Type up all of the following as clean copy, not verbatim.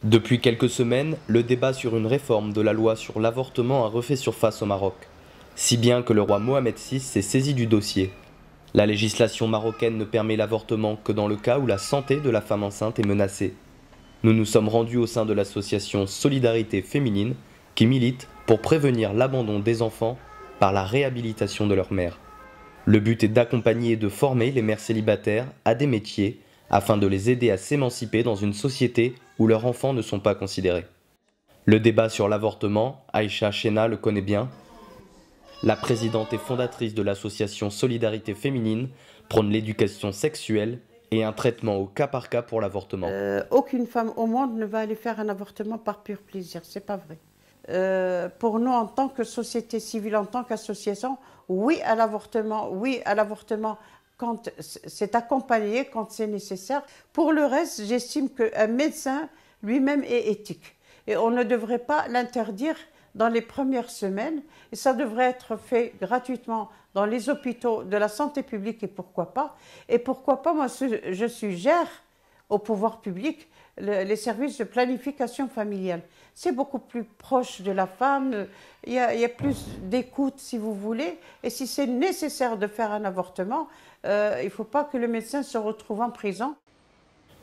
Depuis quelques semaines, le débat sur une réforme de la loi sur l'avortement a refait surface au Maroc, si bien que le roi Mohamed VI s'est saisi du dossier. La législation marocaine ne permet l'avortement que dans le cas où la santé de la femme enceinte est menacée. Nous nous sommes rendus au sein de l'association Solidarité Féminine, qui milite pour prévenir l'abandon des enfants par la réhabilitation de leur mère. Le but est d'accompagner et de former les mères célibataires à des métiers afin de les aider à s'émanciper dans une société où leurs enfants ne sont pas considérés. Le débat sur l'avortement, Aïcha Chena le connaît bien. La présidente et fondatrice de l'association Solidarité Féminine prône l'éducation sexuelle et un traitement au cas par cas pour l'avortement. Aucune femme au monde ne va aller faire un avortement par pur plaisir, c'est pas vrai. Pour nous, en tant que société civile, en tant qu'association, oui à l'avortement quand c'est accompagné, quand c'est nécessaire. Pour le reste, j'estime qu'un médecin lui-même est éthique. Et on ne devrait pas l'interdire dans les premières semaines. Et ça devrait être fait gratuitement dans les hôpitaux de la santé publique et pourquoi pas. Et pourquoi pas, moi, je suggère au pouvoir public les services de planification familiale. C'est beaucoup plus proche de la femme, il y a plus d'écoute si vous voulez, et si c'est nécessaire de faire un avortement, il ne faut pas que le médecin se retrouve en prison.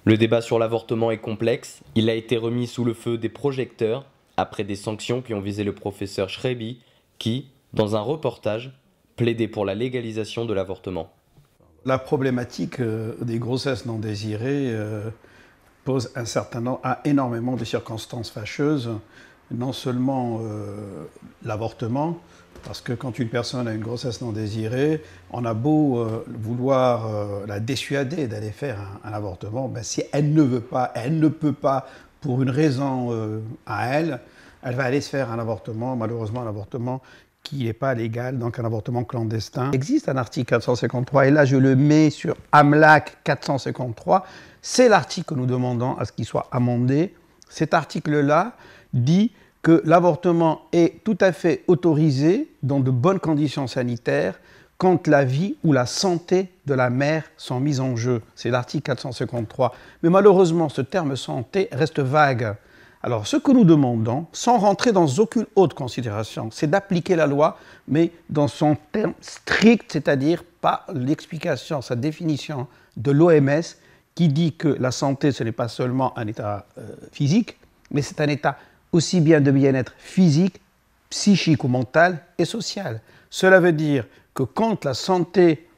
Le débat sur l'avortement est complexe, il a été remis sous le feu des projecteurs après des sanctions qui ont visé le professeur Chrebi qui, dans un reportage, plaidait pour la légalisation de l'avortement. La problématique des grossesses non désirées pose a énormément de circonstances fâcheuses, non seulement l'avortement, parce que quand une personne a une grossesse non désirée, on a beau vouloir la dissuader d'aller faire un avortement, ben si elle ne veut pas, elle ne peut pas, pour une raison à elle, elle va aller se faire un avortement, malheureusement un avortement qui n'est pas légal, donc un avortement clandestin. Il existe un article 453, et là je le mets sur AMLAC 453, c'est l'article que nous demandons à ce qu'il soit amendé. Cet article-là dit que l'avortement est tout à fait autorisé dans de bonnes conditions sanitaires quand la vie ou la santé de la mère sont mises en jeu. C'est l'article 453. Mais malheureusement, ce terme santé reste vague. Alors, ce que nous demandons, sans rentrer dans aucune autre considération, c'est d'appliquer la loi, mais dans son terme strict, c'est-à-dire pas l'explication, sa définition de l'OMS, qui dit que la santé, ce n'est pas seulement un état physique, mais c'est un état aussi bien de bien-être physique, psychique ou mental et social. Cela veut dire que quand la santé,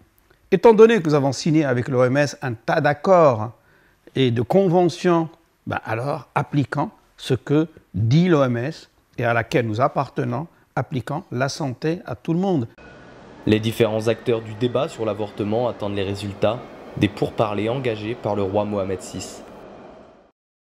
étant donné que nous avons signé avec l'OMS un tas d'accords et de conventions, ben alors appliquons ce que dit l'OMS et à laquelle nous appartenons, appliquant la santé à tout le monde. Les différents acteurs du débat sur l'avortement attendent les résultats des pourparlers engagés par le roi Mohamed VI.